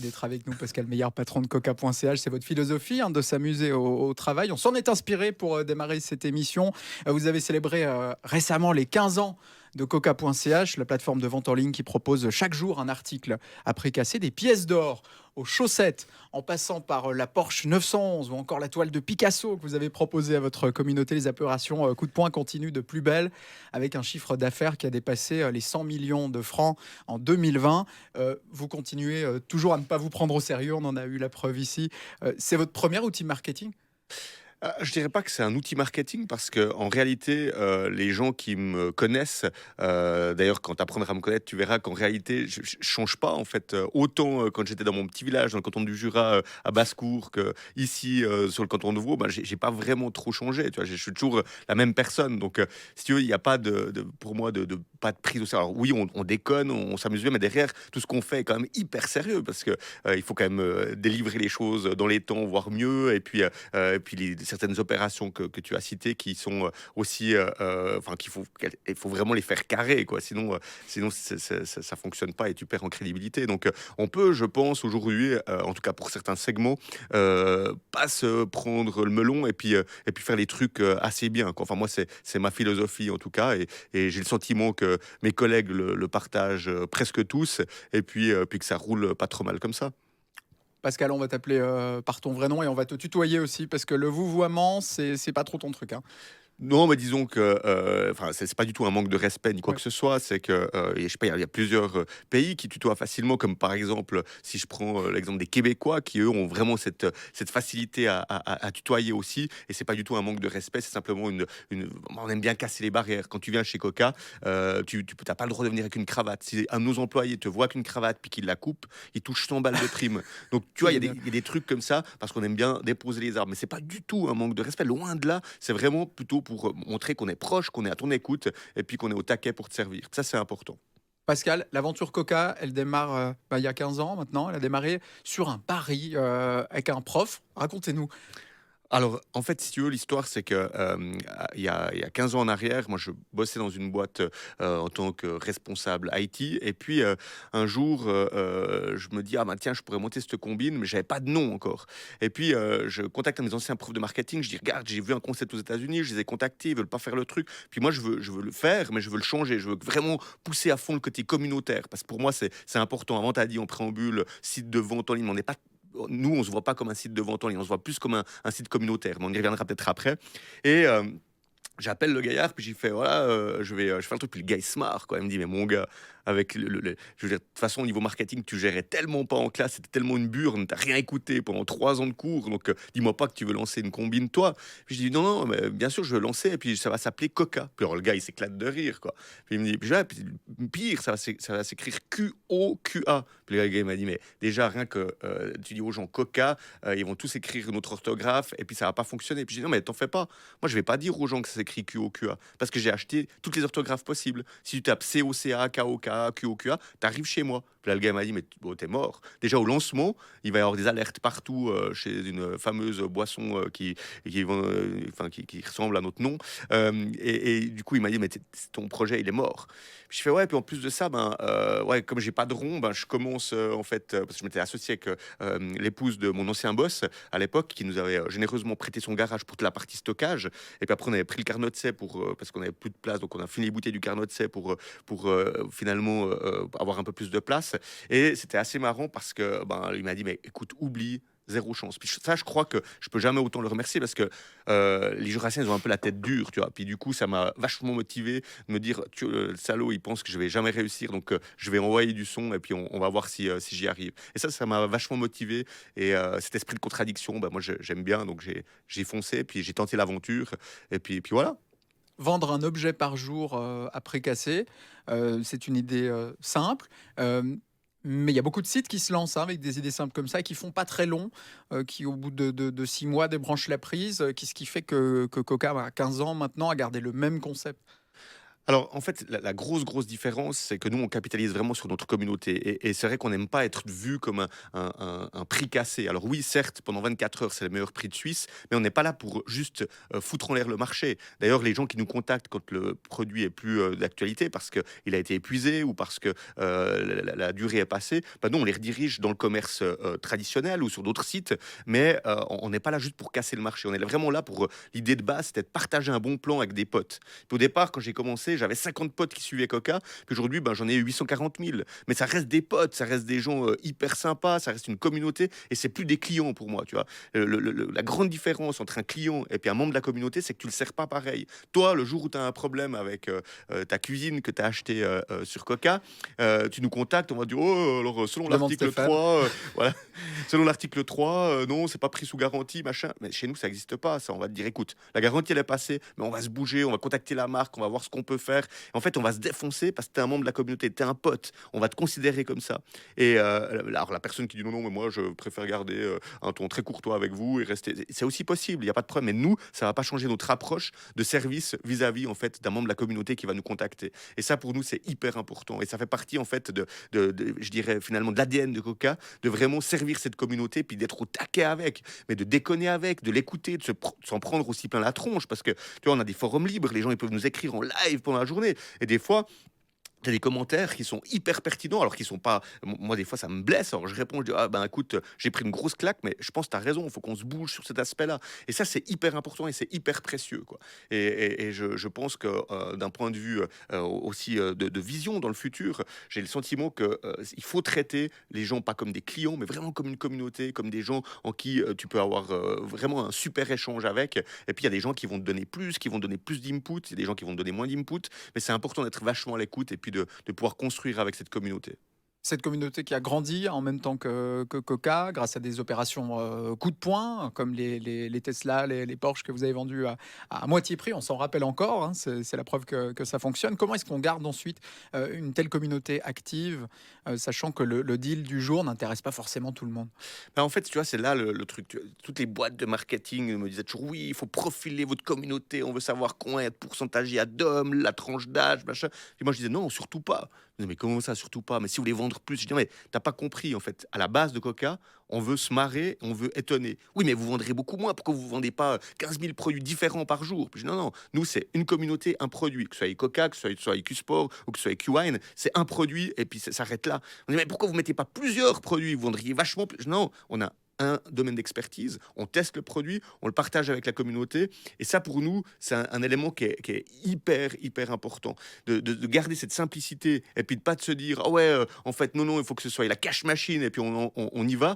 d'être avec nous, Pascal Meillard, patron de Coca.ch. C'est votre philosophie de s'amuser au travail. On s'en est inspiré pour démarrer cette émission. Vous avez célébré récemment les 15 ans de Coca.ch, la plateforme de vente en ligne qui propose chaque jour un article à prix cassé, des pièces d'or aux chaussettes, en passant par la Porsche 911 ou encore la toile de Picasso que vous avez proposée à votre communauté. Les opérations coup de poing continuent de plus belle, avec un chiffre d'affaires qui a dépassé les 100 millions de francs en 2020. Vous continuez toujours à ne pas vous prendre au sérieux, on en a eu la preuve ici. C'est votre premier outil marketing? Je dirais pas que c'est un outil marketing parce que en réalité, les gens qui me connaissent, d'ailleurs quand tu apprendras à me connaître, tu verras qu'en réalité je change pas en fait, autant, quand j'étais dans mon petit village dans le canton du Jura, à Basse-Cour qu'ici, sur le canton de Vaud, bah, j'ai pas vraiment trop changé, tu vois? Je suis toujours, la même personne donc si tu veux, il y a pas de pour moi de pas de prise au sérieux. Alors oui, on déconne, on s'amuse bien, mais derrière tout ce qu'on fait est quand même hyper sérieux parce que, il faut quand même, délivrer les choses dans les temps, voire mieux et puis certaines opérations que tu as citées qui sont aussi, enfin, il faut vraiment les faire carré, quoi. Sinon ça fonctionne pas et tu perds en crédibilité. Donc, on peut, je pense, aujourd'hui, en tout cas pour certains segments, pas se prendre le melon et puis faire les trucs assez bien, quoi. Enfin, moi, c'est ma philosophie, en tout cas, et j'ai le sentiment que mes collègues le partagent presque tous, puis que ça roule pas trop mal comme ça. Pascal, on va t'appeler par ton vrai nom et on va te tutoyer aussi parce que le vouvoiement, c'est pas trop ton truc, hein. Non, mais disons que, enfin, c'est pas du tout un manque de respect ni quoi Ouais. que ce soit. C'est que, je sais pas, il y a plusieurs, pays qui tutoient facilement, comme par exemple, si je prends, l'exemple des Québécois qui, eux, ont vraiment cette facilité à tutoyer aussi et c'est pas du tout un manque de respect, c'est simplement une on aime bien casser les barrières. Quand tu viens chez Coca, tu pas le droit de venir avec une cravate. Si un de nos employés te voit avec une cravate puis qu'il la coupe, il touche 100 balles de prime. Donc tu C'est vois, génial. il y a des trucs comme ça parce qu'on aime bien déposer les armes. Mais c'est pas du tout un manque de respect, loin de là. C'est vraiment plutôt pour, montrer qu'on est proche, qu'on est à ton écoute et puis qu'on est au taquet pour te servir. Ça, c'est important. Pascal, l'aventure Coca, elle démarre il y a 15 ans maintenant. Elle a démarré sur un pari avec un prof. Racontez-nous. Alors, en fait, si tu veux, l'histoire, c'est que, il y a 15 ans en arrière, moi, je bossais dans une boîte, en tant que responsable IT et puis, un jour, je me dis: «Ah bah, tiens, je pourrais monter cette combine», mais j'avais pas de nom encore et puis, je contacte un de mes anciens profs de marketing, je dis: «Regarde, j'ai vu un concept aux États-Unis, je les ai contactés, ils veulent pas faire le truc, puis moi, je veux le faire, mais je veux le changer, je veux vraiment pousser à fond le côté communautaire», parce que pour moi, c'est important. Avant, tu as dit en préambule, site de vente en ligne, mais on n'est pas nous, on se voit pas comme un site de vente en ligne, on se voit plus comme un site communautaire, mais on y reviendra peut-être après. Et j'appelle le gaillard, puis j'ai fait voilà, je fais un truc, puis le gars il se marre, quoi. Il me dit: «Mais mon gars, avec je veux dire, de toute façon, au niveau marketing, tu gérais tellement pas en classe, c'était tellement une burne, t'as rien écouté pendant 3 ans de cours, donc dis-moi pas que tu veux lancer une combine, toi». Puis je dis: «Non, non, mais bien sûr, je veux lancer, et puis ça va s'appeler Coca». Puis alors le gars, il s'éclate de rire, quoi. Puis il me dit, puis, ouais, puis pire, ça va s'écrire Q-O-Q-A. Puis le gars, il m'a dit: «Mais déjà, rien que tu dis aux gens Coca, ils vont tous écrire une autre orthographe, et puis ça va pas fonctionner». Puis je dis: «Non, mais t'en fais pas. Moi, je vais pas dire aux gens que ça s'écrit Q-O-Q-A, parce que j'ai acheté toutes les orthographes possibles. Si tu tapes C-O-C-A, K-O-K-A, Q-O-Q-A, t'arrives chez moi». Puis là, le gars m'a dit: «Mais bon, t'es mort. Déjà, au lancement, il va y avoir des alertes partout chez une fameuse boisson qui ressemble à notre nom. Et du coup, il m'a dit: «Mais ton projet, il est mort». Puis je fais: «Ouais». Puis en plus de ça, ben, ouais, comme j'ai pas de rond, ben, je commence en fait, parce que je m'étais associé avec l'épouse de mon ancien boss à l'époque, qui nous avait généreusement prêté son garage pour toute la partie stockage. Et puis après, on avait pris le carnot de pour, parce qu'on avait plus de place, donc on a fini les bouteilles du carnot de pour finalement avoir un peu plus de place. Et c'était assez marrant parce que ben, il m'a dit: «Mais écoute, oublie, zéro chance». Puis ça, je crois que je peux jamais autant le remercier parce que les Jurassiens, ils ont un peu la tête dure, tu vois. Puis du coup, ça m'a vachement motivé de me dire: le salaud, il pense que je vais jamais réussir, donc je vais envoyer du son et puis on va voir si j'y arrive». Et ça m'a vachement motivé. Et cet esprit de contradiction, bah, moi, j'aime bien, donc j'ai foncé, puis j'ai tenté l'aventure, et puis voilà. Vendre un objet par jour à prix cassé, c'est une idée simple. Euh, mais il y a beaucoup de sites qui se lancent avec des idées simples comme ça et qui font pas très long, qui au bout de 6 mois débranchent la prise, ce qui fait que Coca, à 15 ans maintenant, a gardé le même concept. Alors, en fait, la grosse différence, c'est que nous, on capitalise vraiment sur notre communauté et c'est vrai qu'on n'aime pas être vu comme un prix cassé. Alors oui, certes, pendant 24 heures, c'est le meilleur prix de Suisse, mais on n'est pas là pour juste, foutre en l'air le marché. D'ailleurs, les gens qui nous contactent quand le produit est plus, d'actualité parce qu'il a été épuisé ou parce que, la durée est passée, bah, nous, on les redirige dans le commerce, traditionnel ou sur d'autres sites, mais, on n'est pas là juste pour casser le marché. On est vraiment là pour, l'idée de base, c'était de partager un bon plan avec des potes. Puis au départ, quand j'ai commencé, j'avais 50 potes qui suivaient Coca. Puis aujourd'hui, ben, j'en ai 840 000. Mais ça reste des potes, ça reste des gens hyper sympas, ça reste une communauté. Et c'est plus des clients pour moi, tu vois. La grande différence entre un client et puis un membre de la communauté, c'est que tu le sers pas pareil. Toi, le jour où tu as un problème avec ta cuisine que tu as acheté sur Coca, tu nous contactes, on va dire, oh, alors selon Demande l'article Stéphane. 3, voilà, selon l'article 3, non, c'est pas pris sous garantie, machin. Mais chez nous, ça n'existe pas, ça. On va te dire, écoute, la garantie, elle est passée, mais on va se bouger, on va contacter la marque, on va voir ce qu'on peut faire. En fait, on va se défoncer parce que tu es un membre de la communauté, tu es un pote. On va te considérer comme ça. Et alors, la personne qui dit non, non, mais moi, je préfère garder un ton très courtois avec vous et rester. C'est aussi possible, il n'y a pas de problème. Mais nous, ça ne va pas changer notre approche de service vis-à-vis en fait, d'un membre de la communauté qui va nous contacter. Et ça, pour nous, c'est hyper important. Et ça fait partie, en fait, je dirais finalement, de l'ADN de Coca, de vraiment servir cette communauté, puis d'être au taquet avec, mais de déconner avec, de l'écouter, de s'en prendre aussi plein la tronche. Parce que, tu vois, on a des forums libres, les gens, ils peuvent nous écrire en live pendant la journée. Et des fois, tu as des commentaires qui sont hyper pertinents, alors qu'ils sont pas. Moi, des fois, ça me blesse. Alors, je réponds, je dis, ah ben écoute, j'ai pris une grosse claque, mais je pense que tu as raison, il faut qu'on se bouge sur cet aspect-là. Et ça, c'est hyper important et c'est hyper précieux, quoi. Et je pense que d'un point de vue aussi de vision dans le futur, j'ai le sentiment que il faut traiter les gens pas comme des clients, mais vraiment comme une communauté, comme des gens en qui tu peux avoir vraiment un super échange avec. Et puis, il y a des gens qui vont te donner plus, qui vont te donner plus d'input, il y a des gens qui vont te donner moins d'input, mais c'est important d'être vachement à l'écoute et puis de pouvoir construire avec cette communauté. Cette communauté qui a grandi en même temps que Coca, grâce à des opérations coup de poing, comme les Tesla, les Porsche que vous avez vendus à moitié prix, on s'en rappelle encore, hein, c'est la preuve que ça fonctionne. Comment est-ce qu'on garde ensuite une telle communauté active, sachant que le deal du jour n'intéresse pas forcément tout le monde? Bah, en fait, tu vois, c'est là le truc. Toutes les boîtes de marketing me disaient toujours oui, il faut profiler votre communauté, on veut savoir combien de pourcentage il y a d'hommes, la tranche d'âge, machin. Et moi, je disais non, surtout pas. Ils disaient, mais comment ça, surtout pas? Mais si vous voulez vendre plus, je dis mais t'as pas compris en fait. À la base de Coca, on veut se marrer, on veut étonner. Oui, mais vous vendrez beaucoup moins. Pourquoi vous vendez pas 15 000 produits différents par jour? Puis je dis, non, non, nous c'est une communauté, un produit, que ce soit Coca, que ce soit Q-Sport ou que ce soit Q-Wine, c'est un produit et puis ça s'arrête là. On dit, mais pourquoi vous mettez pas plusieurs produits? Vous vendriez vachement plus. Non, on a un domaine d'expertise, on teste le produit, on le partage avec la communauté. Et ça, pour nous, c'est un élément qui est hyper important. De garder cette simplicité et puis de pas de se dire, ah ouais, en fait, non, non, il faut que ce soit la cash machine et puis on y va.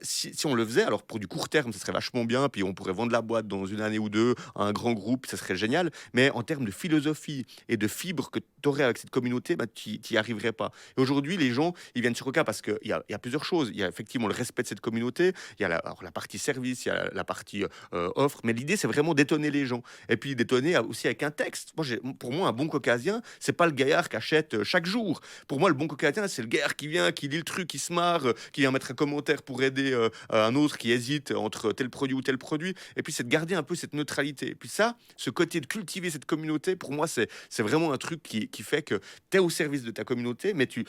Si on le faisait, alors pour du court terme, ça serait vachement bien, puis on pourrait vendre la boîte dans une année ou deux à un grand groupe, ça serait génial. Mais en termes de philosophie et de fibre que tu aurais avec cette communauté, bah, tu n'y arriverais pas. Et aujourd'hui, les gens, ils viennent sur Coca parce qu'il y a plusieurs choses. Il y a effectivement le respect de cette communauté, il y a alors la partie service, il y a la partie offre, mais l'idée, c'est vraiment d'étonner les gens. Et puis d'étonner aussi avec un texte. Pour moi, un bon caucasien, c'est pas le gaillard qui achète chaque jour. Pour moi, le bon caucasien, c'est le gaillard qui vient, qui lit le truc, qui se marre, qui vient mettre un commentaire pour aider un autre qui hésite entre tel produit ou tel produit. Et puis, c'est de garder un peu cette neutralité. Et puis ça, ce côté de cultiver cette communauté, pour moi, c'est vraiment un truc qui fait que tu es au service de ta communauté, mais tu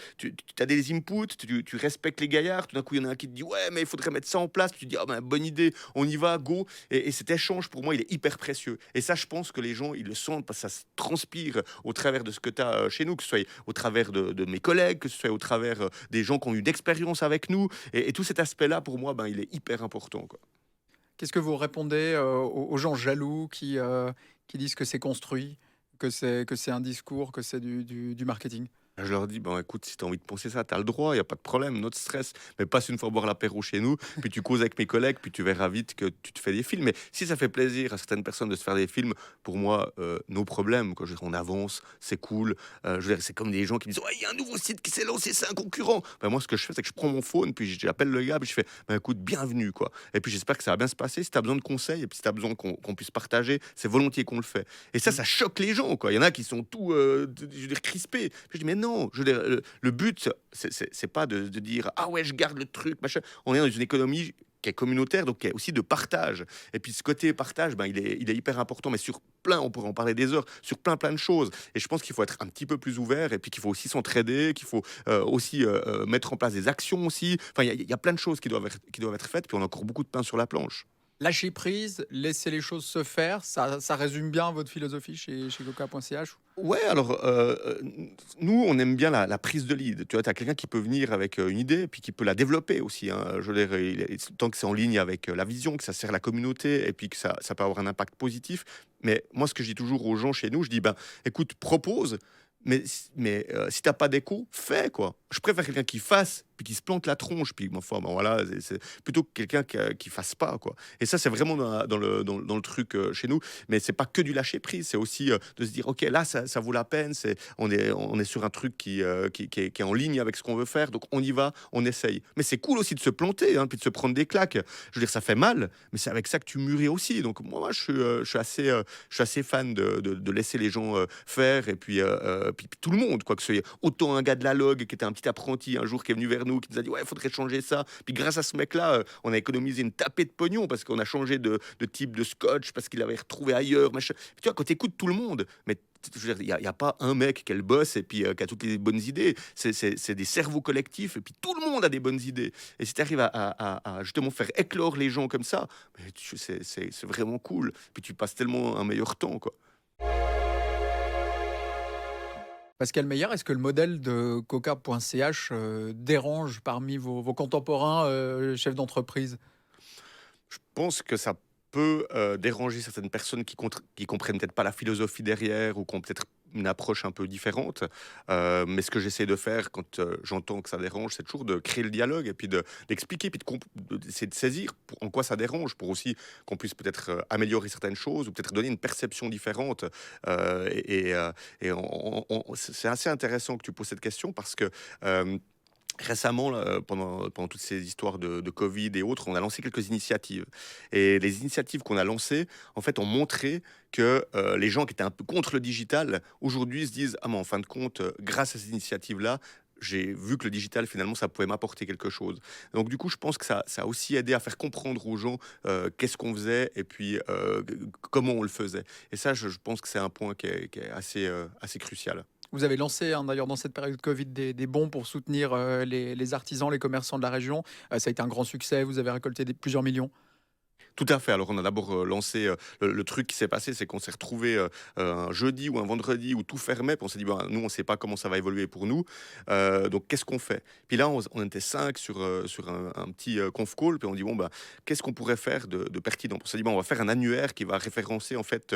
as des inputs, tu respectes les gaillards. Tout d'un coup, il y en a un qui te dit ouais, mais il faudrait mettre ça en place. Puis tu dis ah ben bonne idée, on y va, go. Et cet échange, pour moi, il est hyper précieux. Et ça, je pense que les gens, ils le sentent parce que ça se transpire au travers de ce que tu as chez nous, que ce soit au travers de mes collègues, que ce soit au travers des gens qui ont eu d'expérience avec nous. Et tout cet aspect-là, pour moi, ben, il est hyper important, quoi. Qu'est-ce que vous répondez aux gens jaloux qui disent que c'est construit, que c'est un discours, que c'est du marketing? Je leur dis: «Ben, écoute, si tu as envie de penser ça, tu as le droit, il y a pas de problème, notre stress, mais passe une fois boire l'apéro chez nous, puis tu causes avec mes collègues, puis tu verras vite que tu te fais des films». Mais si ça fait plaisir à certaines personnes de se faire des films, pour moi, nos problèmes, quoi. Je veux dire, on avance, c'est cool. Je veux dire, c'est comme des gens qui me disent: «Ouais, il y a un nouveau site qui s'est lancé, c'est un concurrent». Ben, moi, ce que je fais, c'est que je prends mon phone, puis j'appelle le gars, puis je fais: «Ben, écoute, bienvenue, quoi. Et puis j'espère que ça va bien se passer. Si tu as besoin de conseils et puis si tu as besoin qu'on puisse partager, c'est volontiers qu'on le fait». Et ça choque les gens, quoi. Il y en a qui sont tout, je veux dire, crispés. Puis je dis: «Mais non, je veux dire, le but, c'est pas de dire ah ouais, je garde le truc, machin. On est dans une économie qui est communautaire, donc qui est aussi de partage. Et puis ce côté partage, il est hyper important, mais sur plein, on pourrait en parler des heures, sur plein de choses. Et je pense qu'il faut être un petit peu plus ouvert, et puis qu'il faut aussi s'entraider, qu'il faut aussi mettre en place des actions aussi. Enfin, il y a plein de choses qui doivent être faites, puis on a encore beaucoup de pain sur la planche. Lâcher prise, laisser les choses se faire, ça résume bien votre philosophie chez coca.ch? Ouais, alors, nous, on aime bien la prise de lead. Tu vois, tu as quelqu'un qui peut venir avec, une idée, puis qui peut la développer aussi, hein. Je veux dire, tant que c'est en ligne avec, la vision, que ça sert la communauté et puis que ça peut avoir un impact positif. Mais moi, ce que je dis toujours aux gens chez nous, je dis: «Ben, écoute, propose, mais si tu pas d'écho, fais, quoi». Je préfère quelqu'un qui fasse, puis qui se plante la tronche, puis ma foi, ben, voilà, plutôt que quelqu'un qui fasse pas, quoi. Et ça, c'est vraiment dans le truc, chez nous. Mais c'est pas que du lâcher prise, c'est aussi, de se dire: «OK, là, ça vaut la peine, on est sur un truc qui est en ligne avec ce qu'on veut faire, donc on y va, on essaye». Mais c'est cool aussi de se planter, hein, puis de se prendre des claques. Je veux dire, ça fait mal, mais c'est avec ça que tu mûris aussi. Donc moi, je suis assez fan de laisser les gens, faire, et puis tout le monde, quoi, que ce soit autant un gars de la log qui était un petit apprenti un jour, qui est venu vers nous, qui nous a dit: «Ouais, il faudrait changer ça». Puis grâce à ce mec-là, on a économisé une tapée de pognon parce qu'on a changé de type de scotch, parce qu'il avait retrouvé ailleurs, machin. Tu vois, quand tu écoutes tout le monde, mais je veux dire, il y a pas un mec qui est le boss et puis, qui a toutes les bonnes idées. C'est des cerveaux collectifs, et puis tout le monde a des bonnes idées. Et si tu arrives à justement faire éclore les gens comme ça, mais c'est vraiment cool. Puis tu passes tellement un meilleur temps, quoi. Pascal Meyer, est-ce que le modèle de coca.ch dérange parmi vos contemporains chefs d'entreprise? Je pense que ça peut, déranger certaines personnes qui comprennent peut-être pas la philosophie derrière, ou qui ont peut-être une approche un peu différente. Mais ce que j'essaie de faire quand, j'entends que ça dérange, c'est toujours de créer le dialogue, et puis d'expliquer, puis d'essayer de saisir en quoi ça dérange, pour aussi qu'on puisse peut-être, améliorer certaines choses, ou peut-être donner une perception différente. Et c'est assez intéressant que tu poses cette question, parce que, récemment, là, pendant toutes ces histoires de Covid et autres, on a lancé quelques initiatives. Et les initiatives qu'on a lancées, en fait, ont montré que, les gens qui étaient un peu contre le digital, aujourd'hui se disent: «Ah, mais en fin de compte, grâce à ces initiatives-là, j'ai vu que le digital, finalement, ça pouvait m'apporter quelque chose». Donc du coup, je pense que ça a aussi aidé à faire comprendre aux gens, qu'est-ce qu'on faisait, et puis, comment on le faisait. Et ça, je pense que c'est un point qui est assez crucial. Vous avez lancé, hein, d'ailleurs, dans cette période Covid, des bons pour soutenir les artisans, les commerçants de la région. Ça a été un grand succès, vous avez récolté plusieurs millions. Tout à fait. Alors, on a d'abord, lancé, le truc qui s'est passé, c'est qu'on s'est retrouvé un jeudi ou un vendredi où tout fermait, puis on s'est dit: «Ben, nous, on ne sait pas comment ça va évoluer pour nous, donc qu'est-ce qu'on fait?» Puis là, on était 5 sur un petit, conf call, puis on dit: «Bon, ben, qu'est-ce qu'on pourrait faire de pertinent?» On s'est dit: «Ben, on va faire un annuaire qui va référencer, en fait,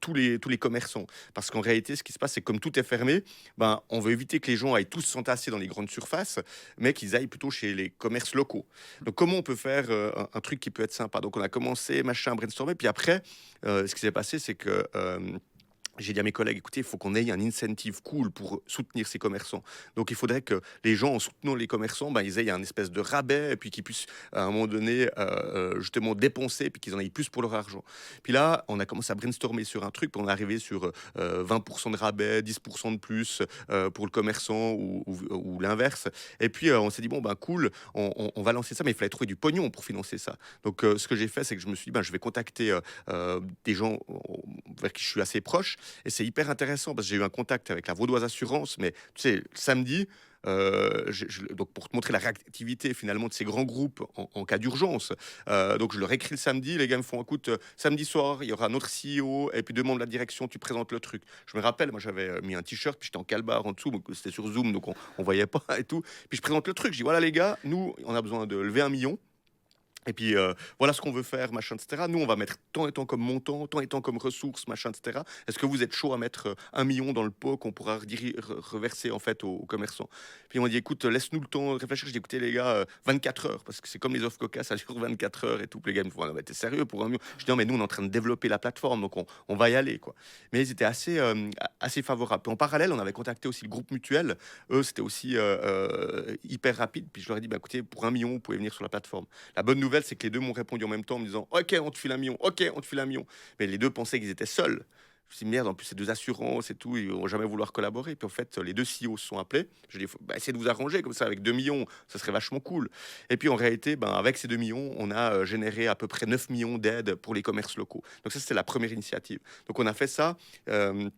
tous les commerçants». Parce qu'en réalité, ce qui se passe, c'est que comme tout est fermé, ben, on veut éviter que les gens aillent tous s'entasser dans les grandes surfaces, mais qu'ils aillent plutôt chez les commerces locaux. Donc comment on peut faire, un truc qui peut être sympa? Donc on a commencé, machin, brainstormer, puis après, ce qui s'est passé, c'est que, j'ai dit à mes collègues: «Écoutez, il faut qu'on ait un incentive cool pour soutenir ces commerçants. Donc il faudrait que les gens, en soutenant les commerçants, ben, ils aient un espèce de rabais, et puis qu'ils puissent, à un moment donné, justement dépenser, puis qu'ils en aient plus pour leur argent». Puis là, on a commencé à brainstormer sur un truc, puis on est arrivé sur, 20 de rabais, 10 de plus, pour le commerçant, ou l'inverse. Et puis, on s'est dit: «Bon, ben, cool, on va lancer ça», mais il fallait trouver du pognon pour financer ça. Donc, ce que j'ai fait, c'est que je me suis dit: «Ben, je vais contacter, des gens vers qui je suis assez proche». Et c'est hyper intéressant, parce que j'ai eu un contact avec la Vaudoise Assurance, mais tu sais, samedi, donc pour te montrer la réactivité finalement de ces grands groupes en cas d'urgence. Donc je leur écris le samedi, les gars me font: «Écoute, samedi soir, il y aura notre CEO, et puis demande la direction, tu présentes le truc». Je me rappelle, moi j'avais, mis un t-shirt, puis j'étais en calbar en dessous, donc c'était sur Zoom, donc on voyait pas et tout. Puis je présente le truc, je dis: «Voilà les gars, nous, on a besoin de lever 1 million. Et puis, voilà ce qu'on veut faire, machin, et cetera. Nous, on va mettre tant et tant comme montant, tant et tant comme ressources, machin, et cetera. Est-ce que vous êtes chaud à mettre, 1 million dans le pot qu'on pourra reverser, en fait, aux commerçants?» Puis on m'a dit: «Écoute, laisse-nous le temps de réfléchir». J'ai dit: «Écoutez les gars, 24 heures, parce que c'est comme les offres Coca, ça dure 24 heures et tout». Puis les gars me font: «Ah non, mais tu sérieux pour 1 million?» Je dis: «Non, mais nous, on est en train de développer la plateforme, donc on va y aller, quoi». Mais ils étaient assez favorables. Puis en parallèle, on avait contacté aussi le groupe Mutuel. Eux, c'était aussi, hyper rapide. Puis je leur ai dit: «Bah, écoutez, pour 1 million, vous pouvez venir sur la plateforme». La bonne nouvelle, c'est que les 2 m'ont répondu en même temps en me disant: «OK, on te file 1 million. OK, on te file 1 million». Mais les 2 pensaient qu'ils étaient seuls. Je me suis dit, merde, en plus, c'est 2 assurances et tout, ils vont jamais vouloir collaborer. Puis en fait, les 2 CEO se sont appelés. Je dis: «Faut essayez de vous arranger comme ça avec 2 millions, ça serait vachement cool». Et puis en réalité, avec ces 2 millions, on a généré à peu près 9 millions d'aides pour les commerces locaux. Donc ça, c'était la première initiative. Donc on a fait ça. euh,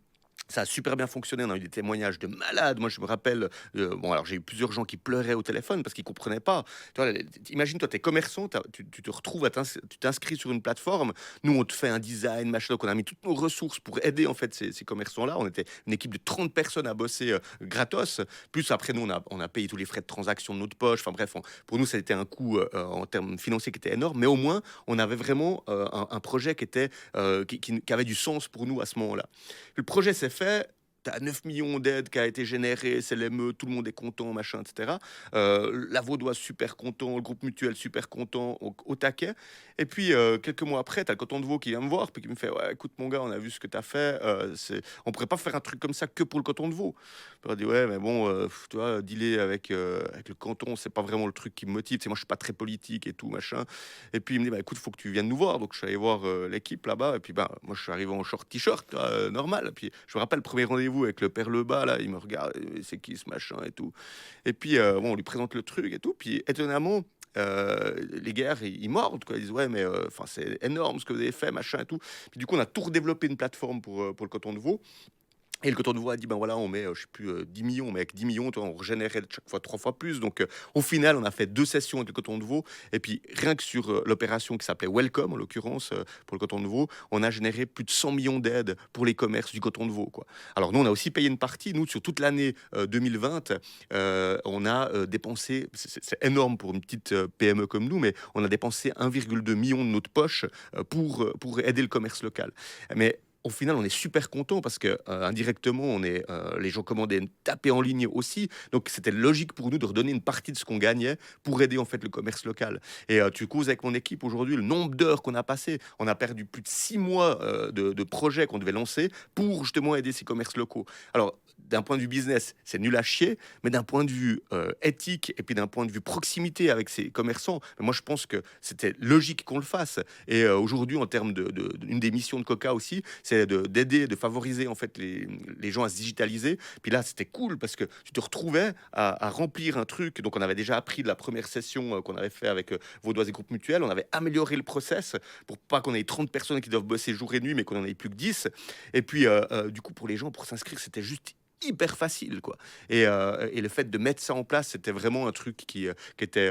Ça a super bien fonctionné, on a eu des témoignages de malades. Moi, je me rappelle, bon, alors j'ai eu plusieurs gens qui pleuraient au téléphone parce qu'ils comprenaient pas. Tu vois, imagine, toi, tu es commerçant, tu te retrouves, tu t'inscris sur une plateforme. Nous, on te fait un design, machin. Donc, on a mis toutes nos ressources pour aider en fait ces commerçants-là. On était une équipe de 30 personnes à bosser gratos. Plus après, nous, on a payé tous les frais de transaction de notre poche. Enfin bref, pour nous, ça a été un coût en termes financiers qui était énorme. Mais au moins, on avait vraiment un projet qui avait du sens pour nous à ce moment-là. Le projet s'est fait. T'as 9 millions d'aides qui a été générées, c'est l'émeute, tout le monde est content, machin, etc. La Vaudoise super content, le groupe mutuel super content, au taquet. Et puis quelques mois après, t'as le canton de Vaud qui vient me voir, puis qui me fait: ouais, écoute mon gars, on a vu ce que t'as fait, on pourrait pas faire un truc comme ça que pour le canton de Vaud. On dit: ouais, mais bon, tu vois, dealer avec le canton, c'est pas vraiment le truc qui me motive. Tu sais, moi, je suis pas très politique et tout, machin. Et puis il me dit: bah écoute, faut que tu viennes nous voir. Donc je suis allé voir l'équipe là-bas. Et puis moi, je suis arrivé en short t-shirt, normal. Et puis je me rappelle le premier rendez-vous avec le père Lebas, là, il me regarde: c'est qui ce machin et tout. Et puis bon, on lui présente le truc et tout. Puis étonnamment, les gars, ils mordent, quoi. Ils disent: ouais, mais enfin, c'est énorme ce que vous avez fait, machin et tout. Puis du coup, on a tout redéveloppé une plateforme pour le canton de Vaud. Et le canton de Vaud a dit: ben voilà, on met, je sais plus, 10 millions, mais avec 10 millions, toi, on régénérait chaque fois 3 fois plus. Donc, au final, on a fait 2 sessions avec le canton de Vaud. Et puis, rien que sur l'opération qui s'appelait Welcome, en l'occurrence, pour le canton de Vaud, on a généré plus de 100 millions d'aides pour les commerces du canton de Vaud, quoi. Alors, nous, on a aussi payé une partie. Nous, sur toute l'année 2020, on a dépensé, c'est énorme pour une petite PME comme nous, mais on a dépensé 1,2 million de notre poche pour aider le commerce local. Mais au final, on est super content parce que indirectement, les gens commandaient taper en ligne aussi. Donc, c'était logique pour nous de redonner une partie de ce qu'on gagnait pour aider en fait le commerce local. Et tu causes avec mon équipe aujourd'hui, le nombre d'heures qu'on a passé. On a perdu plus de 6 mois de projets qu'on devait lancer pour justement aider ces commerces locaux. Alors, d'un point de vue business, c'est nul à chier, mais d'un point de vue éthique et puis d'un point de vue proximité avec ces commerçants, moi je pense que c'était logique qu'on le fasse. Et aujourd'hui, en termes une des missions de Coca aussi, c'est d'aider, de favoriser en fait les gens à se digitaliser. Puis là, c'était cool parce que tu te retrouvais à remplir un truc. Donc, on avait déjà appris de la première session qu'on avait fait avec Vaudoise et Groupe Mutuel. On avait amélioré le process pour pas qu'on ait 30 personnes qui doivent bosser jour et nuit, mais qu'on en ait plus que 10. Et puis, du coup, pour les gens, pour s'inscrire, c'était juste hyper facile, quoi. Et le fait de mettre ça en place, c'était vraiment un truc qui était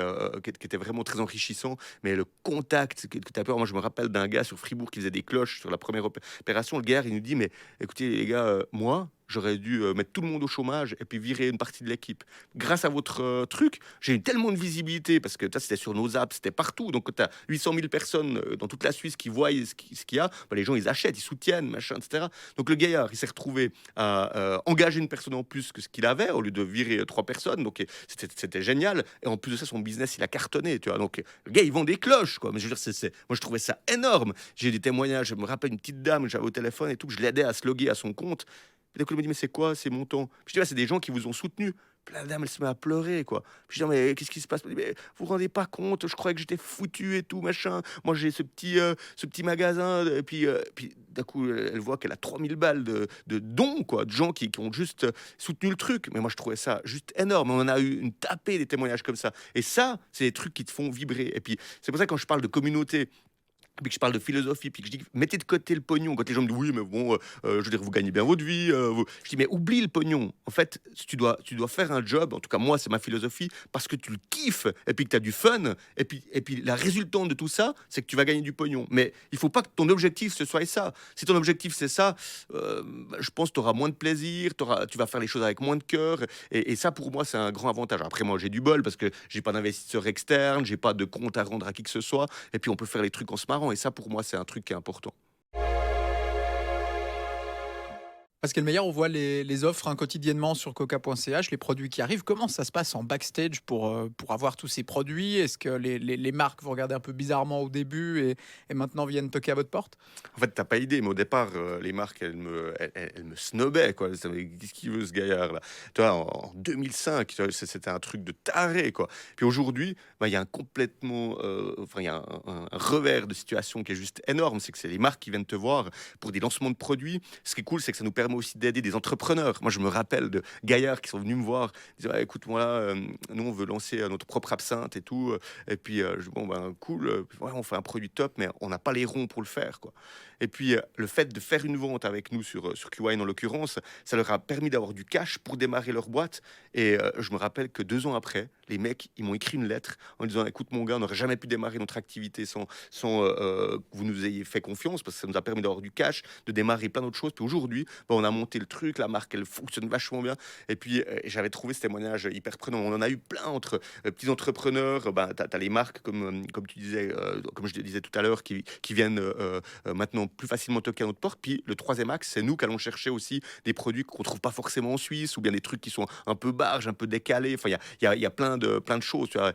vraiment très enrichissant. Mais le contact que tu as peur, moi je me rappelle d'un gars sur Fribourg qui faisait des cloches sur la première opération. Le gars, il nous dit: mais écoutez les gars, moi j'aurais dû mettre tout le monde au chômage et puis virer une partie de l'équipe. Grâce à votre truc, j'ai eu tellement de visibilité parce que ça, c'était sur nos apps, c'était partout. Donc, tu as 800 000 personnes dans toute la Suisse qui voient ce qu'il y a. Les gens, ils achètent, ils soutiennent, machin, etc. Donc, le gaillard, il s'est retrouvé à engager une personne en plus que ce qu'il avait au lieu de virer 3 personnes. Donc, c'était génial. Et en plus de ça, son business, il a cartonné. Tu vois. Donc, le gars, il vend des cloches, quoi. Mais je veux dire, moi, je trouvais ça énorme. J'ai des témoignages. Je me rappelle une petite dame que j'avais au téléphone et tout. Je l'aidais à se loguer à son compte. Puis d'un coup, elle me dit: mais c'est quoi ces montants? Puis je dis: c'est des gens qui vous ont soutenu. Puis la dame, elle se met à pleurer, quoi. Puis je dis: mais qu'est-ce qui se passe? Elle me dit: mais vous vous rendez pas compte, je croyais que j'étais foutu et tout, machin. Moi, j'ai ce petit magasin. Et puis d'un coup, elle voit qu'elle a 3 000 balles de dons, quoi, de gens qui ont juste soutenu le truc. Mais moi, je trouvais ça juste énorme. On en a eu une tapée des témoignages comme ça. Et ça, c'est des trucs qui te font vibrer. Et puis, c'est pour ça que quand je parle de communauté, puis que je parle de philosophie, puis que je dis: mettez de côté le pognon. Quand les gens me disent: oui, mais bon, je veux dire, vous gagnez bien votre vie. Je dis: mais oublie le pognon. En fait, tu dois faire un job, en tout cas, moi, c'est ma philosophie, parce que tu le kiffes, et puis que tu as du fun, et puis la résultante de tout ça, c'est que tu vas gagner du pognon. Mais il faut pas que ton objectif, ce soit ça. Si ton objectif, c'est ça, je pense que tu auras moins de plaisir, tu vas faire les choses avec moins de cœur, et ça, pour moi, c'est un grand avantage. Après, moi, j'ai du bol, parce que j'ai pas d'investisseur externe, j'ai pas de compte à rendre à qui que ce soit, et puis on peut faire les trucs en se marrant. Et ça, pour moi, c'est un truc qui est important. Pascal Meyer, on voit les offres quotidiennement sur coca.ch, les produits qui arrivent. Comment ça se passe en backstage pour avoir tous ces produits? Est-ce que les marques vous regardez un peu bizarrement au début et maintenant viennent toquer à votre porte? En fait, t'as pas idée, mais au départ, les marques, elles me snobaient, quoi. Mais qu'est-ce qu'il veut, ce gaillard-là? Tu vois, en 2005, tu vois, c'était un truc de taré, quoi. Puis aujourd'hui, bah, il y a il y a un revers de situation qui est juste énorme. C'est que c'est les marques qui viennent te voir pour des lancements de produits. Ce qui est cool, c'est que ça nous permet aussi d'aider des entrepreneurs. Moi, je me rappelle de gaillards qui sont venus me voir. Ils disaient, ouais, écoute, moi, là, nous, on veut lancer notre propre absinthe et tout. Et puis, je dis, bon, ben, cool. Ouais, on fait un produit top, mais on n'a pas les ronds pour le faire, quoi. Et puis, le fait de faire une vente avec nous sur QWine en l'occurrence, ça leur a permis d'avoir du cash pour démarrer leur boîte. Et je me rappelle que 2 ans après, les mecs, ils m'ont écrit une lettre en disant, écoute mon gars, on n'aurait jamais pu démarrer notre activité sans que vous nous ayez fait confiance, parce que ça nous a permis d'avoir du cash, de démarrer plein d'autres choses. Puis aujourd'hui, bah, on a monté le truc, la marque, elle fonctionne vachement bien. Et puis, j'avais trouvé ce témoignage hyper prenant. On en a eu plein entre petits entrepreneurs. Bah, tu as les marques, comme tu disais, comme je te disais tout à l'heure, qui viennent maintenant plus facilement toquer à notre porte. Puis le troisième axe, c'est nous qui allons chercher aussi des produits qu'on trouve pas forcément en Suisse, ou bien des trucs qui sont un peu barges, un peu décalés. Enfin, il y a plein de choses. Tu vois.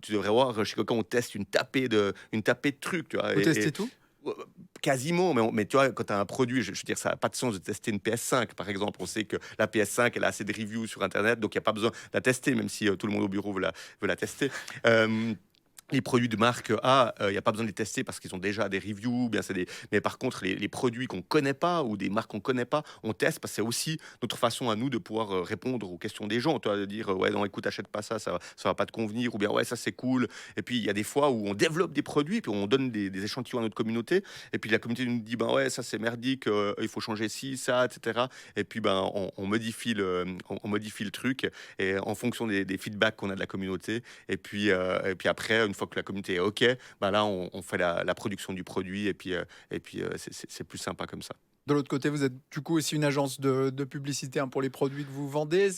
Tu devrais voir chez Coca, on teste une tapée de trucs. Tu vois, Vous testez tout? euh, quasiment, mais tu vois, quand tu as un produit, je veux dire, ça n'a pas de sens de tester une PS5, par exemple. On sait que la PS5, elle a assez de reviews sur Internet, donc il n'y a pas besoin de la tester, même si tout le monde au bureau veut la tester. Euh, les produits de marque A, il n'y a pas besoin de les tester parce qu'ils ont déjà des reviews. Bien mais par contre, les produits qu'on connaît pas ou des marques qu'on connaît pas, on teste parce que c'est aussi notre façon à nous de pouvoir répondre aux questions des gens. Toi, de dire ouais, non, écoute, achète pas ça, ça va pas te convenir. Ou bien ouais, ça c'est cool. Et puis il y a des fois où on développe des produits, puis on donne des échantillons à notre communauté. Et puis la communauté nous dit ben ouais, ça c'est merdique, il faut changer ci, ça, etc. Et puis ben on modifie le truc et en fonction des feedbacks qu'on a de la communauté. Et puis après, une fois que la communauté est OK, bah là, on fait la production du produit et puis c'est plus sympa comme ça. De l'autre côté, vous êtes du coup aussi une agence de publicité pour les produits que vous vendez.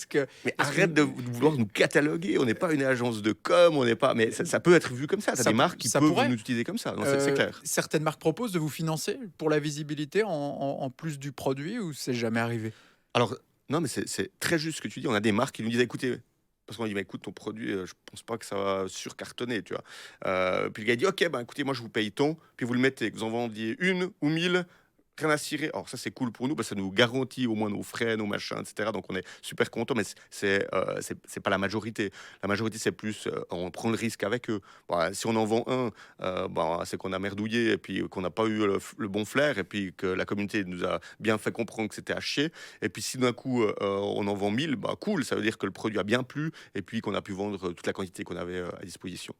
Mais Est-ce arrête de que vouloir nous cataloguer. On n'est pas une agence de com, on n'est pas. Mais ça peut être vu comme ça. Tu as ça, des marques qui ça peuvent pourrait? nous utiliser comme ça. Non, c'est clair. Certaines marques proposent de vous financer pour la visibilité en plus du produit ou c'est jamais arrivé? Alors, non, mais c'est très juste ce que tu dis. On a des marques qui nous disent écoutez, parce qu'on dit bah, écoute, ton produit, je pense pas que ça va surcartonner, tu vois. Puis le gars dit ok, ben écoutez, moi je vous paye tant, puis vous le mettez, que vous en vendiez une ou 1000. Rien à cirer. Alors ça c'est cool pour nous parce que ça nous garantit au moins nos frais, nos machins, etc. Donc on est super content, mais c'est pas la majorité. La majorité c'est plus on prend le risque avec eux. Bon, si on en vend un, bon, c'est qu'on a merdouillé et puis qu'on n'a pas eu le bon flair et puis que la communauté nous a bien fait comprendre que c'était à chier. Et puis si d'un coup on en vend 1000, bah cool, ça veut dire que le produit a bien plu et puis qu'on a pu vendre toute la quantité qu'on avait à disposition.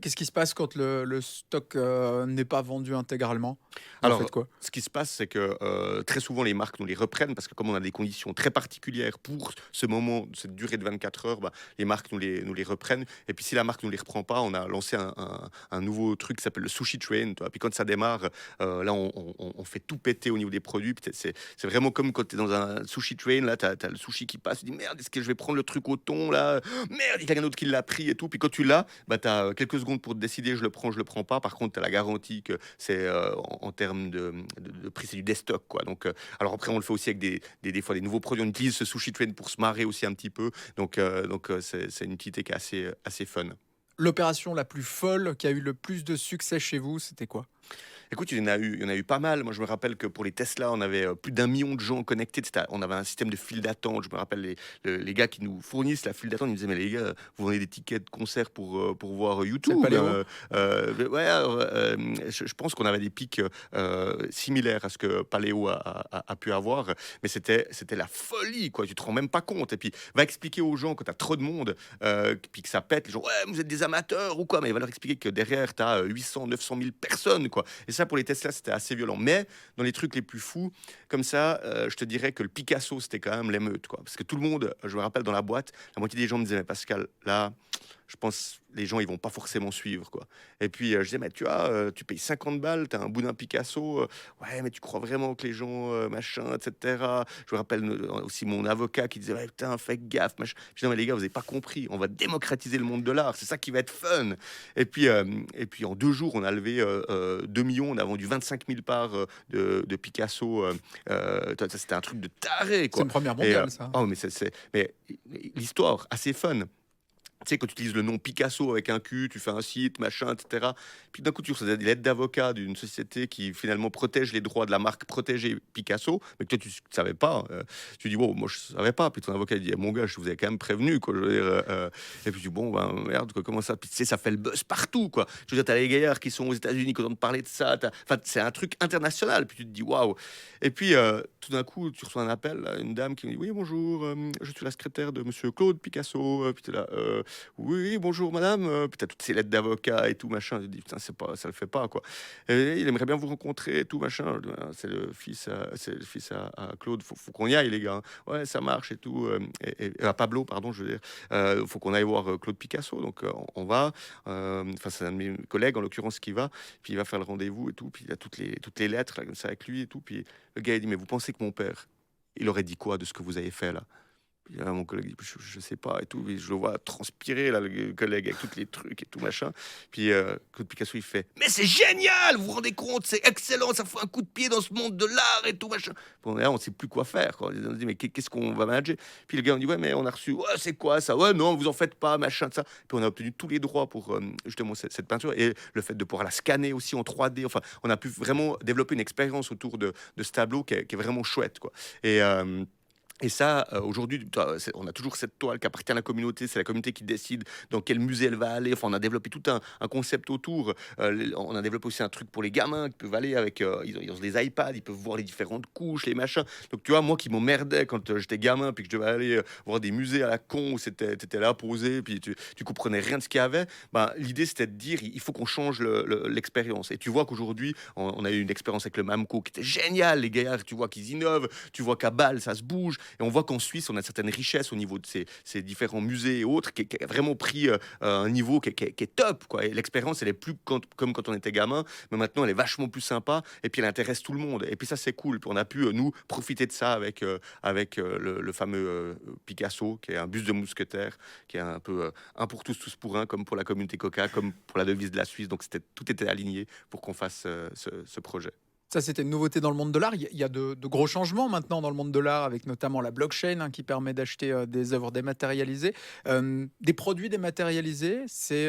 Qu'est-ce qui se passe quand le stock n'est pas vendu intégralement? Vous Alors, faites quoi? ce qui se passe, c'est que très souvent, les marques nous les reprennent parce que comme on a des conditions très particulières pour ce moment, cette durée de 24 heures, bah, les marques nous les reprennent. Et puis, si la marque ne nous les reprend pas, on a lancé un nouveau truc qui s'appelle le Sushi Train. Toi. Puis, quand ça démarre, là, on fait tout péter au niveau des produits. Puis c'est vraiment comme quand tu es dans un Sushi Train. Là, tu as le sushi qui passe. Tu dis merde, est-ce que je vais prendre le truc au thon là? Merde, il y a quelqu'un d'autre qui l'a pris et tout. Puis, quand tu l'as, bah, tu as quelques secondes pour te décider je le prends pas. Par contre, tu as la garantie que c'est en termes de prix, c'est du destock, quoi. Donc, alors après, on le fait aussi avec des fois des nouveaux produits. On utilise ce sushi train pour se marrer aussi un petit peu. Donc c'est une utilité qui est assez fun. L'opération la plus folle qui a eu le plus de succès chez vous, c'était quoi? Écoute, il y en a eu pas mal. Moi, je me rappelle que pour les Tesla, on avait plus d'un million de gens connectés. On avait un système de file d'attente. Je me rappelle les gars qui nous fournissent la file d'attente. Ils me disaient, mais les gars, vous vendez des tickets de concert pour voir C'est le YouTube. Paléo? Ouais, je pense qu'on avait des pics similaires à ce que Paléo a pu avoir. Mais c'était la folie, quoi. Tu te rends même pas compte. Et puis, va expliquer aux gens quand tu as trop de monde, puis que ça pète. Les gens, ouais, vous êtes des amateurs ou quoi. Mais va leur expliquer que derrière, tu as 800, 900 000 personnes, quoi. Et ça, pour les Tesla, c'était assez violent. Mais dans les trucs les plus fous, comme ça, je te dirais que le Picasso, c'était quand même l'émeute, quoi. Parce que tout le monde, je me rappelle dans la boîte, la moitié des gens me disaient, mais Pascal, là, je pense les gens ils vont pas forcément suivre quoi. Et puis je disais mais tu vois, tu payes 50 balles, tu as un boudin Picasso, ouais mais tu crois vraiment que les gens machin etc. Je me rappelle aussi mon avocat qui disait ouais putain fais gaffe machin. Je dis non mais les gars vous avez pas compris, on va démocratiser le monde de l'art, c'est ça qui va être fun. Et puis en 2 jours on a levé 2 millions, on a vendu 25 000 parts de Picasso. Ça, c'était un truc de taré C'est quoi. une première Et mondiale, ça. oh mais l'histoire assez fun. Tu sais, quand tu utilises le nom Picasso avec un Q, tu fais un site, machin, etc. Puis d'un coup, tu reçois des lettres d'avocat d'une société qui finalement protège les droits de la marque protégée Picasso, mais que toi, tu ne savais pas. Tu dis, bon, moi, je ne savais pas. Puis ton avocat il dit, eh, mon gars, je vous ai quand même prévenu. Quoi. Je veux dire, et puis tu dis, bon, ben merde, quoi, comment ça. Puis tu sais, ça fait le buzz partout. Quoi. Je veux dire, tu as les gaillards qui sont aux États-Unis qui entendent parler de ça. Enfin, c'est un truc international. Puis tu te dis, waouh. Et puis tout d'un coup, tu reçois un appel, là, une dame qui me dit, oui, bonjour, je suis la secrétaire de monsieur Claude Picasso. Puis tu es là, oui, bonjour madame. Puis t'as toutes ces lettres d'avocat et tout machin. Je dis putain, c'est pas, ça le fait pas quoi. Et il aimerait bien vous rencontrer et tout machin. Je dis, ah, c'est le fils à Claude. Faut qu'on y aille les gars. Hein. Ouais, ça marche et tout. À Pablo, pardon, je veux dire. Faut qu'on aille voir Claude Picasso. Donc on va. Enfin, c'est un de mes collègues en l'occurrence qui va. Puis il va faire le rendez-vous et tout. Puis il a toutes les lettres là, comme ça avec lui et tout. Puis le gars il dit mais vous pensez que mon père, il aurait dit quoi de ce que vous avez fait là? Puis là, mon collègue dit, je sais pas et tout. Puis je le vois transpirer, là, le collègue, avec tous les trucs et tout machin. Puis Claude Picasso, il fait, mais c'est génial, vous vous rendez compte, c'est excellent, ça fait un coup de pied dans ce monde de l'art et tout machin. Puis on est là, on sait plus quoi faire. Quoi. On se dit, mais qu'est-ce qu'on va manager? Puis le gars, on dit, ouais, mais on a reçu, ouais, c'est quoi ça? Ouais, non, vous en faites pas, machin, de ça. Puis on a obtenu tous les droits pour justement cette peinture et le fait de pouvoir la scanner aussi en 3D. Enfin, on a pu vraiment développer une expérience autour de ce tableau qui est vraiment chouette. Quoi. Et ça, aujourd'hui, on a toujours cette toile qui appartient à la communauté. C'est la communauté qui décide dans quel musée elle va aller. Enfin, on a développé tout un concept autour. On a développé aussi un truc pour les gamins qui peuvent aller avec. Ils ont des iPads, ils peuvent voir les différentes couches, les machins. Donc, tu vois, moi qui m'emmerdais quand j'étais gamin, puis que je devais aller voir des musées à la con où t'étais là posé, puis tu comprenais rien de ce qu'il y avait. Ben, l'idée, c'était de dire, il faut qu'on change l'expérience. Et tu vois qu'aujourd'hui, on a eu une expérience avec le Mamco qui était géniale. Les gaillards, tu vois qu'ils innovent. Tu vois qu'à Bâle, ça se bouge. Et on voit qu'en Suisse, on a certaines richesses au niveau de ces différents musées et autres, qui a vraiment pris un niveau qui est top. Quoi. Et l'expérience, elle est plus comme quand on était gamin, mais maintenant, elle est vachement plus sympa, et puis elle intéresse tout le monde. Et puis ça, c'est cool. Puis on a pu, nous, profiter de ça avec le fameux Picasso, qui est un bus de mousquetaire, qui est un peu un pour tous pour un, comme pour la communauté Coca, comme pour la devise de la Suisse. Donc tout était aligné pour qu'on fasse ce projet. Ça, c'était une nouveauté dans le monde de l'art. Il y a de gros changements maintenant dans le monde de l'art, avec notamment la blockchain qui permet d'acheter des œuvres dématérialisées. Des produits dématérialisés, c'est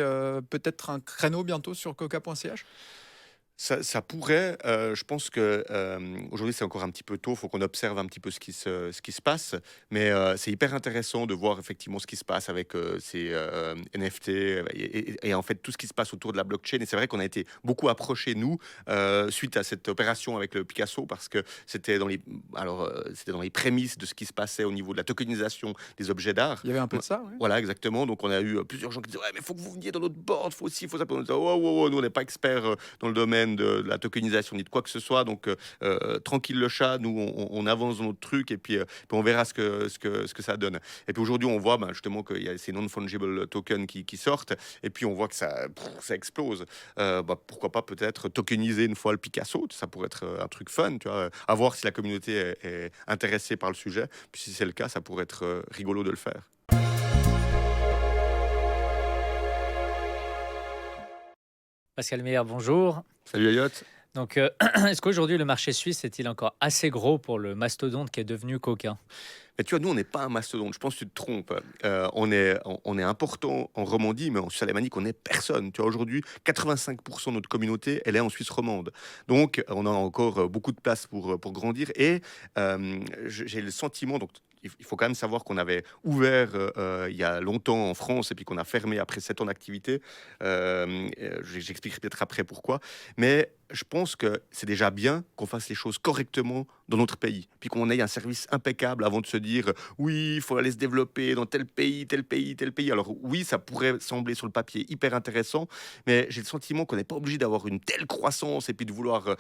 peut-être un créneau bientôt sur coca.ch. Ça pourrait, je pense que aujourd'hui c'est encore un petit peu tôt, il faut qu'on observe un petit peu ce qui se passe, mais c'est hyper intéressant de voir effectivement ce qui se passe avec ces NFT et en fait tout ce qui se passe autour de la blockchain. Et c'est vrai qu'on a été beaucoup approchés, nous, suite à cette opération avec le Picasso, parce que c'était dans les prémices de ce qui se passait au niveau de la tokenisation des objets d'art. Il y avait un peu de ça, ouais. Voilà, exactement. Donc on a eu plusieurs gens qui disaient ouais, mais il faut que vous veniez dans notre board, faut aussi, faut ça. Puis on disait, oh, oh, oh, nous on n'est pas experts dans le domaine de la tokenisation ni de quoi que ce soit. Donc tranquille le chat, nous on avance dans notre truc et puis on verra ce que ça donne. Et puis aujourd'hui on voit justement qu'il y a ces non-fungible tokens qui sortent et puis on voit que ça explose. Pourquoi pas peut-être tokeniser une fois le Picasso, ça pourrait être un truc fun, tu vois, à voir si la communauté est intéressée par le sujet. Puis si c'est le cas, ça pourrait être rigolo de le faire. Pascal Meyer, bonjour. Salut Elliot. Donc, est-ce qu'aujourd'hui le marché suisse est-il encore assez gros pour le mastodonte qui est devenu Coca? Mais tu vois, nous, on n'est pas un mastodonte. Je pense que tu te trompes. On est important en Romandie, mais en Suisse alémanique, on n'est personne. Tu vois, aujourd'hui, 85% de notre communauté, elle est en Suisse romande. Donc, on a encore beaucoup de place pour grandir. Et j'ai le sentiment, donc, il faut quand même savoir qu'on avait ouvert il y a longtemps en France et puis qu'on a fermé après 7 ans d'activité. J'expliquerai peut-être après pourquoi. Mais je pense que c'est déjà bien qu'on fasse les choses correctement dans notre pays. Puis qu'on ait un service impeccable avant de se dire oui, il faut aller se développer dans tel pays, tel pays, tel pays. Alors oui, ça pourrait sembler sur le papier hyper intéressant, mais j'ai le sentiment qu'on n'est pas obligé d'avoir une telle croissance et puis de vouloir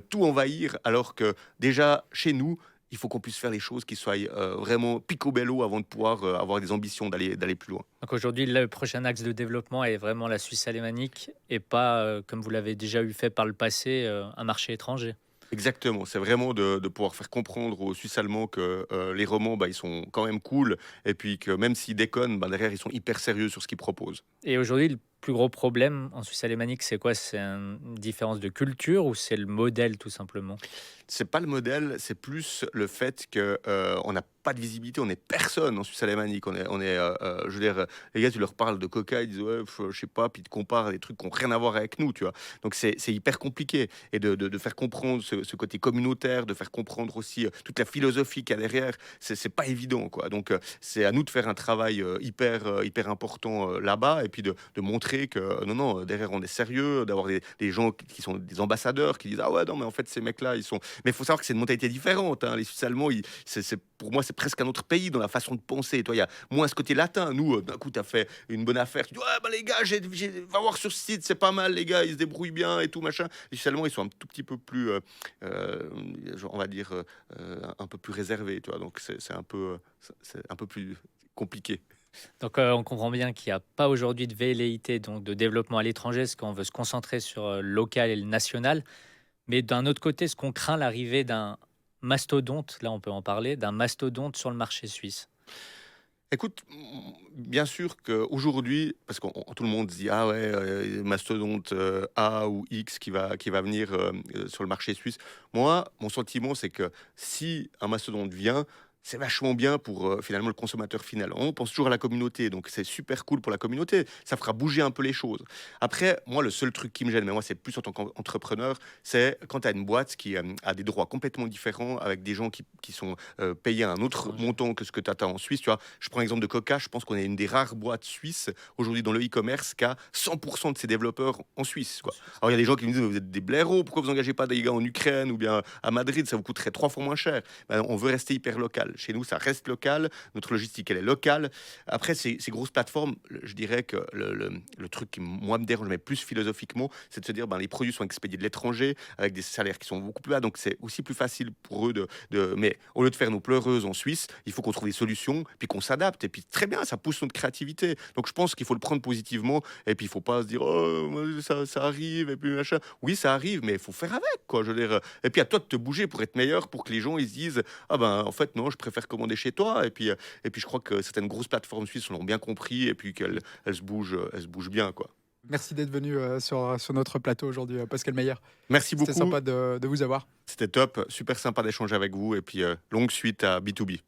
tout envahir, alors que déjà chez nous, il faut qu'on puisse faire les choses qui soient vraiment picobello avant de pouvoir avoir des ambitions d'aller plus loin. Donc aujourd'hui, le prochain axe de développement est vraiment la Suisse alémanique et pas, comme vous l'avez déjà eu fait par le passé, un marché étranger. Exactement, c'est vraiment de pouvoir faire comprendre aux Suisses allemands que les Romands, ils sont quand même cool, et puis que même s'ils déconnent, derrière, ils sont hyper sérieux sur ce qu'ils proposent. Et aujourd'hui, le plus gros problème en Suisse alémanique, c'est quoi? C'est une différence de culture ou c'est le modèle tout simplement? C'est pas le modèle, c'est plus le fait que on n'a pas de visibilité, on est personne en Suisse alémanique. Je veux dire, les gars, tu leur parles de Coca, ils disent ouais, je sais pas, puis ils te comparent à des trucs qui n'ont rien à voir avec nous, tu vois. Donc c'est hyper compliqué, et de faire comprendre ce côté communautaire, de faire comprendre aussi toute la philosophie qu'il y a derrière, c'est pas évident, quoi. Donc c'est à nous de faire un travail hyper important là-bas, et puis de montrer que non, derrière on est sérieux, d'avoir des gens qui sont des ambassadeurs qui disent ah ouais non mais en fait ces mecs-là ils sont. Mais il faut savoir que c'est une mentalité différente, hein. Les Suisses allemands, pour moi, c'est presque un autre pays dans la façon de penser. Toi, il y a moins ce côté latin. Nous, d'un coup, tu as fait une bonne affaire. Tu dis, ouais, les gars, va voir sur ce site, c'est pas mal, les gars, ils se débrouillent bien et tout, machin. Les Suisses allemands, ils sont un tout petit peu plus, on va dire, un peu plus réservés. Tu vois, donc, c'est un peu plus compliqué. Donc on comprend bien qu'il n'y a pas aujourd'hui de velléité donc de développement à l'étranger, parce qu'on veut se concentrer sur le local et le national. Mais d'un autre côté, est-ce qu'on craint l'arrivée d'un mastodonte, là on peut en parler, d'un mastodonte sur le marché suisse? Écoute, bien sûr qu'aujourd'hui, parce que tout le monde dit ah ouais, mastodonte A ou X qui va venir sur le marché suisse. Moi, mon sentiment, c'est que si un mastodonte vient, c'est vachement bien pour finalement le consommateur final. On pense toujours à la communauté, donc c'est super cool pour la communauté. Ça fera bouger un peu les choses. Après, moi, le seul truc qui me gêne, mais moi, c'est plus en tant qu'entrepreneur, c'est quand tu as une boîte qui a des droits complètement différents, avec des gens qui sont payés un autre montant que ce que tu as en Suisse. Tu vois, je prends l'exemple de Coca. Je pense qu'on est une des rares boîtes suisses aujourd'hui dans le e-commerce qui a 100% de ses développeurs en Suisse, quoi. Alors, il y a des gens qui me disent, vous êtes des blaireaux, pourquoi vous engagez pas des gars en Ukraine ou bien à Madrid, ça vous coûterait 3 fois moins cher. On veut rester hyper local. Chez nous, ça reste local. Notre logistique, elle est locale. Après, ces grosses plateformes, je dirais que le truc qui, moi, me dérange, mais plus philosophiquement, c'est de se dire, les produits sont expédiés de l'étranger avec des salaires qui sont beaucoup plus bas. Donc, c'est aussi plus facile pour eux mais au lieu de faire nos pleureuses en Suisse, il faut qu'on trouve des solutions, puis qu'on s'adapte. Et puis, très bien, ça pousse notre créativité. Donc, je pense qu'il faut le prendre positivement. Et puis, il faut pas se dire, oh, ça arrive, et puis machin. Oui, ça arrive, mais il faut faire avec, quoi. Je veux dire. Et puis, à toi de te bouger pour être meilleur, pour que les gens, ils se disent, en fait, non, je préfère commander chez toi. Et puis, je crois que certaines grosses plateformes suisses l'ont bien compris, et puis qu'elles se bougent bien, quoi. Merci d'être venu sur notre plateau aujourd'hui, Pascal Meyer. Merci beaucoup. C'était sympa de vous avoir. C'était top, super sympa d'échanger avec vous, et puis longue suite à B2B.